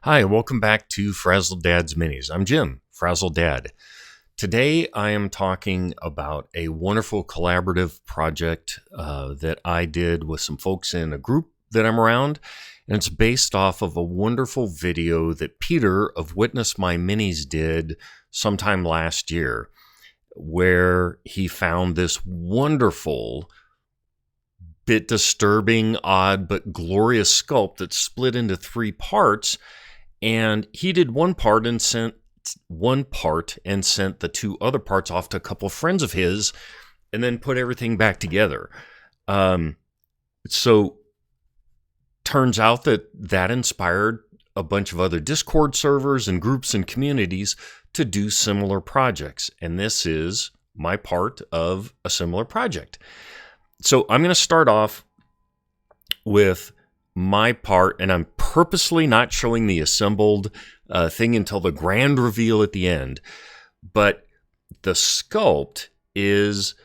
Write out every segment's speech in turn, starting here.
Hi, welcome back to Frazzled Dad's Minis. I'm Jim, Frazzled Dad. Today I am talking about a wonderful collaborative project that I did with some folks in a group that I'm around, and it's based off of a wonderful video that Peter of Witness My Minis did sometime last year, where he found this wonderful, bit disturbing, odd, but glorious sculpt that's split into three parts. And he did one part and sent the two other parts off to a couple of friends of his, and then put everything back together. So turns out that inspired a bunch of other Discord servers and groups and communities to do similar projects. And this is my part of a similar project. So I'm going to start off with my part, and I'm purposely not showing the assembled thing until the grand reveal at the end. But the sculpt is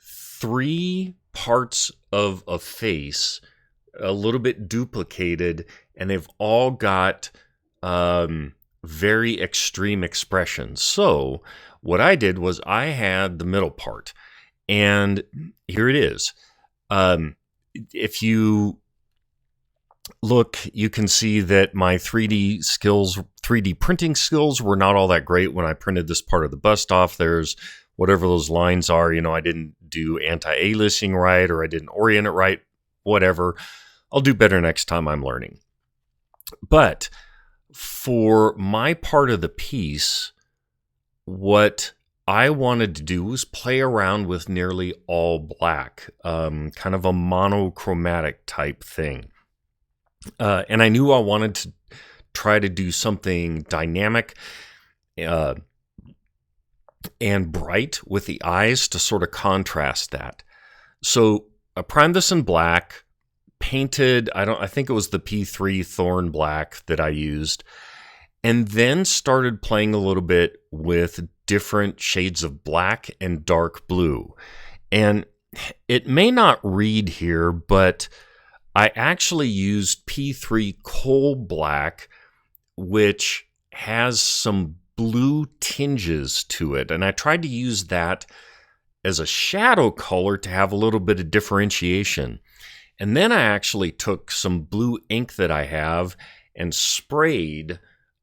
three parts of a face, a little bit duplicated, and they've all got very extreme expressions. So what I did was I had the middle part, and here it is. If you look, you can see that my 3D printing skills were not all that great when I printed this part of the bust off. There's whatever those lines are, I didn't do anti-aliasing right, or I didn't orient it right, whatever. I'll do better next time. I'm learning. But for my part of the piece, what I wanted to do was play around with nearly all black, kind of a monochromatic type thing. And I knew I wanted to try to do something dynamic and bright with the eyes to sort of contrast that. So I primed this in black, painted, I think it was the P3 Thorn Black that I used, and then started playing a little bit with different shades of black and dark blue. And it may not read here, but I actually used P3 Coal Black, which has some blue tinges to it. And I tried to use that as a shadow color to have a little bit of differentiation. And then I actually took some blue ink that I have and sprayed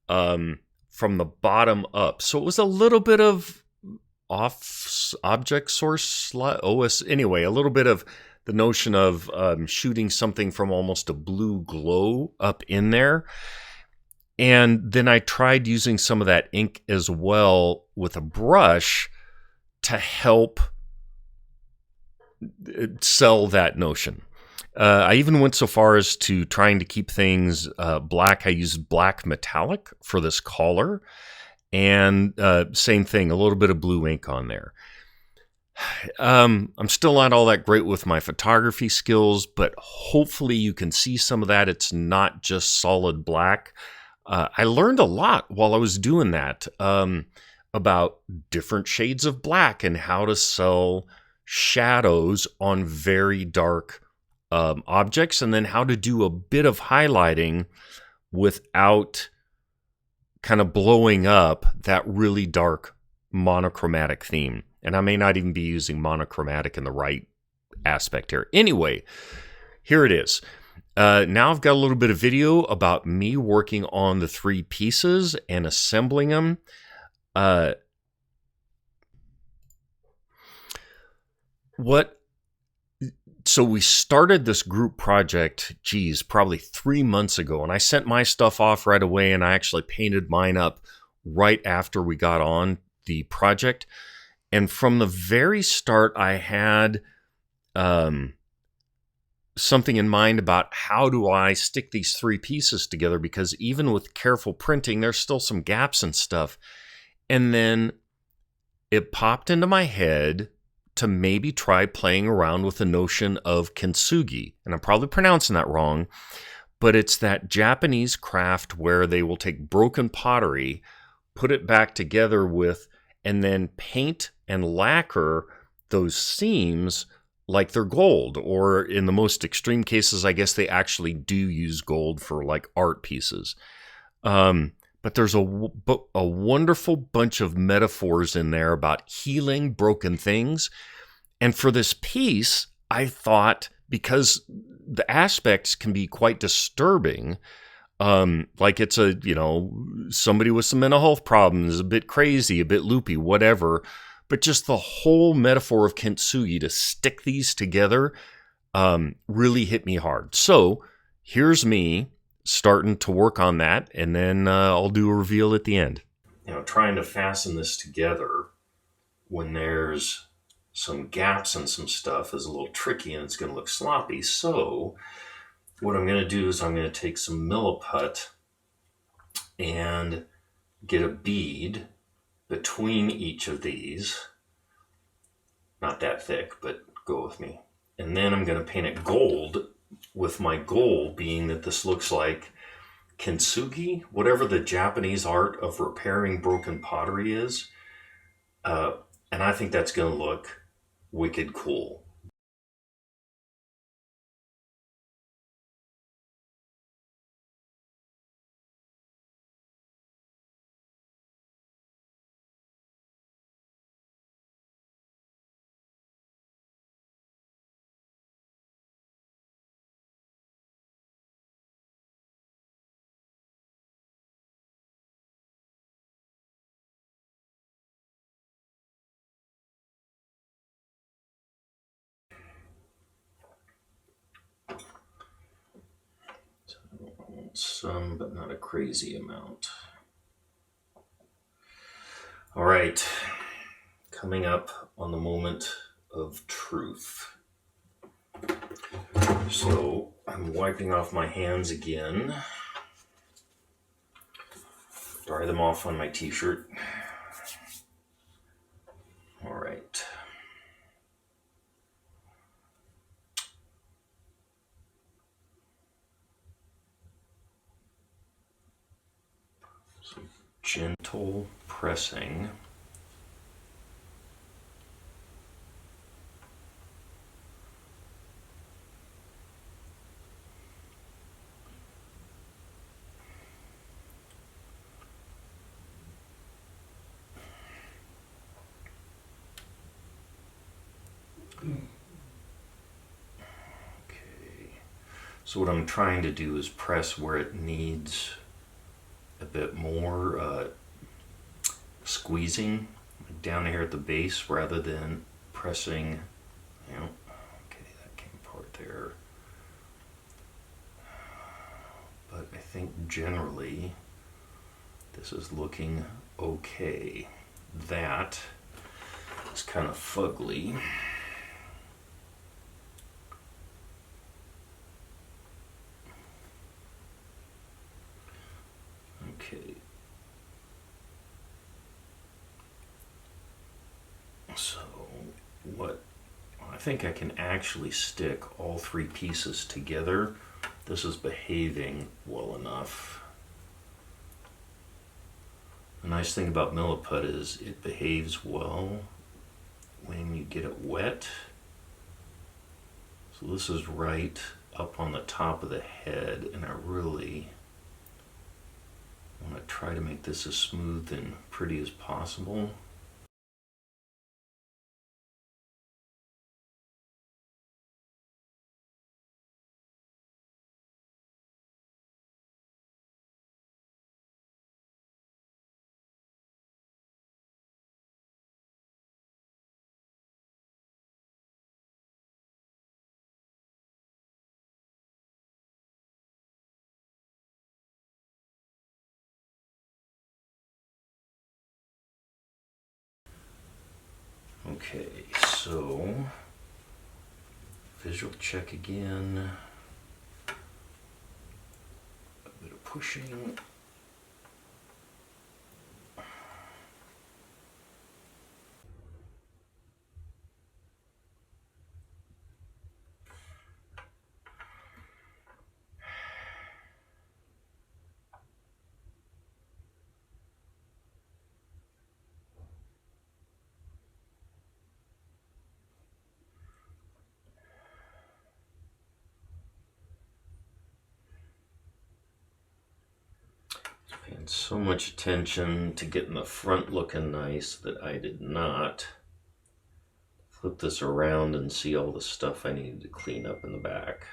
from the bottom up. So it was a little bit of off object source OS. Anyway, a little bit of the notion of shooting something from almost a blue glow up in there. And then I tried using some of that ink as well with a brush to help sell that notion. I even went so far as to trying to keep things black. I used black metallic for this collar, and same thing, a little bit of blue ink on there. I'm still not all that great with my photography skills, but hopefully you can see some of that. It's not just solid black. I learned a lot while I was doing that about different shades of black and how to sell shadows on very dark objects, and then how to do a bit of highlighting without kind of blowing up that really dark monochromatic theme. And I may not even be using monochromatic in the right aspect here. Anyway, here it is. Now I've got a little bit of video about me working on the three pieces and assembling them. So we started this group project, probably 3 months ago, and I sent my stuff off right away, and I actually painted mine up right after we got on the project. And from the very start, I had something in mind about how do I stick these three pieces together, because even with careful printing, there's still some gaps and stuff. And then it popped into my head to maybe try playing around with the notion of Kintsugi. And I'm probably pronouncing that wrong, but it's that Japanese craft where they will take broken pottery, put it back together with, and then paint and lacquer those seams like they're gold. Or in the most extreme cases, I guess they actually do use gold for like art pieces. But there's a wonderful bunch of metaphors in there about healing broken things. And for this piece, I thought, because the aspects can be quite disturbing, like it's somebody with some mental health problems, a bit crazy, a bit loopy, whatever. But just the whole metaphor of Kintsugi to stick these together really hit me hard. So here's me starting to work on that, and then I'll do a reveal at the end. Trying to fasten this together when there's some gaps and some stuff is a little tricky, and it's going to look sloppy. So what I'm going to do is I'm going to take some milliput and get a bead between each of these. Not that thick, but go with me. And then I'm going to paint it gold, with my goal being that this looks like Kintsugi, whatever the Japanese art of repairing broken pottery is. And I think that's going to look wicked cool. Some, but not a crazy amount. All right, coming up on the moment of truth. So I'm wiping off my hands again. Dry them off on my t-shirt. All right. So gentle pressing. Okay. So what I'm trying to do is press where it needs a bit more squeezing, like down here at the base, rather than pressing. Okay, that came apart there. But I think generally this is looking okay. That is kind of fugly. Okay. So what I think I can actually stick all three pieces together. This is behaving well enough. The nice thing about milliput is it behaves well when you get it wet. So this is right up on the top of the head, and I really want to try to make this as smooth and pretty as possible. Okay, so visual check again. A bit of pushing. so much attention to getting the front looking nice that I did not flip this around and see all the stuff I needed to clean up in the back.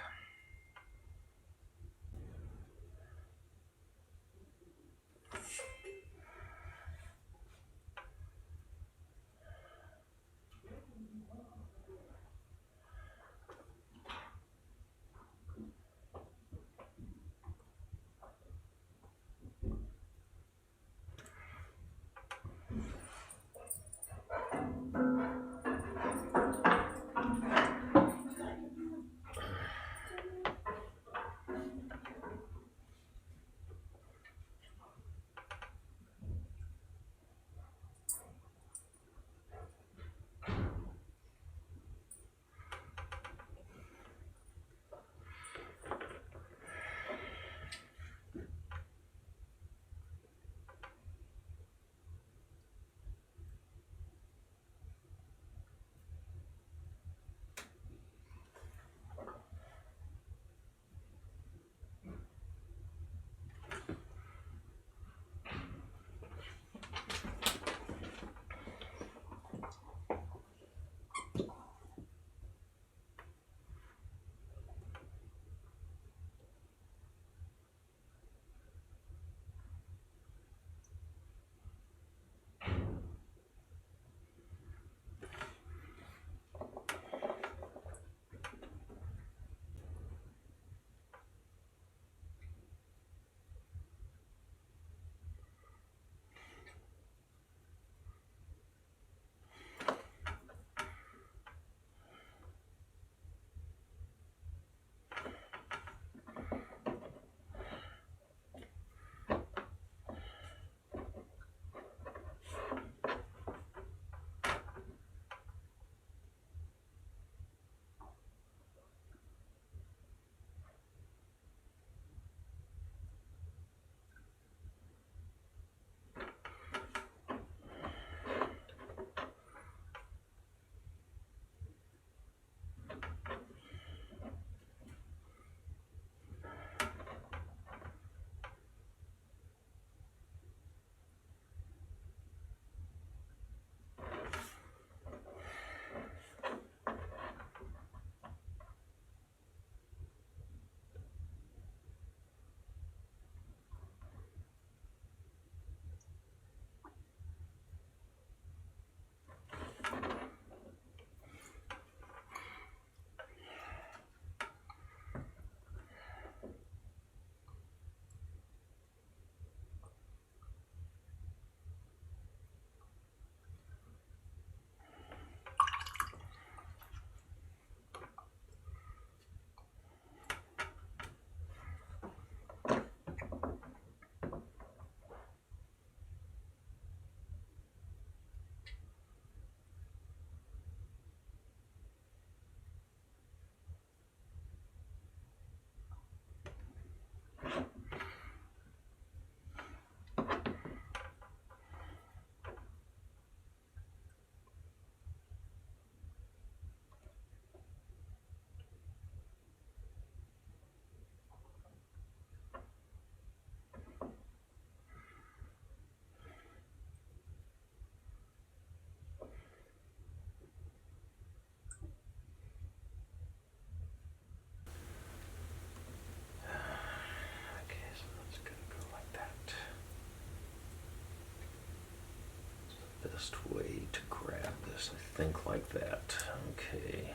Best way to grab this, I think, like that. Okay.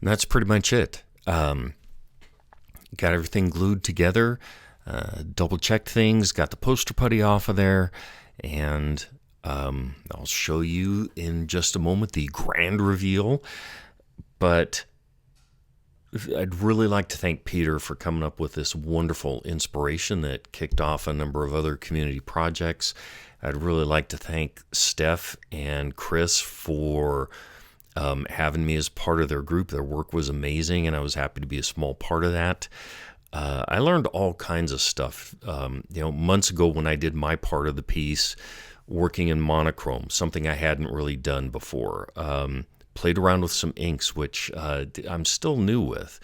And that's pretty much it. Got everything glued together, double checked things, got the poster putty off of there, and I'll show you in just a moment the grand reveal. But I'd really like to thank Peter for coming up with this wonderful inspiration that kicked off a number of other community projects. I'd really like to thank Steph and Chris for having me as part of their group. Their work was amazing, and I was happy to be a small part of that. I learned all kinds of stuff. Months ago when I did my part of the piece, working in monochrome, something I hadn't really done before. Played around with some inks, which I'm still new with.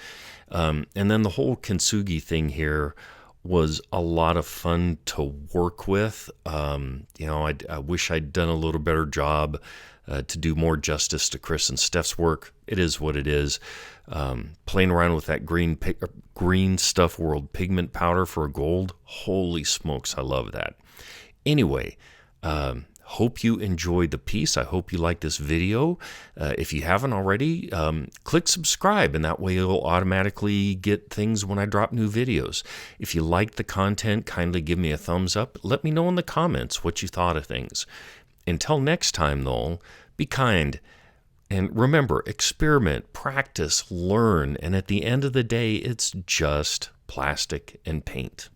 And then the whole Kintsugi thing here was a lot of fun to work with. I wish I'd done a little better job to do more justice to Chris and Steph's work. It is what it is. Playing around with that green Stuff World pigment powder for gold. Holy smokes, I love that. Anyway, hope you enjoyed the piece. I hope you like this video. If you haven't already, click subscribe, and that way you'll automatically get things when I drop new videos. If you like the content, kindly give me a thumbs up. Let me know in the comments what you thought of things. Until next time, though, be kind. And remember, experiment, practice, learn, and at the end of the day, it's just plastic and paint.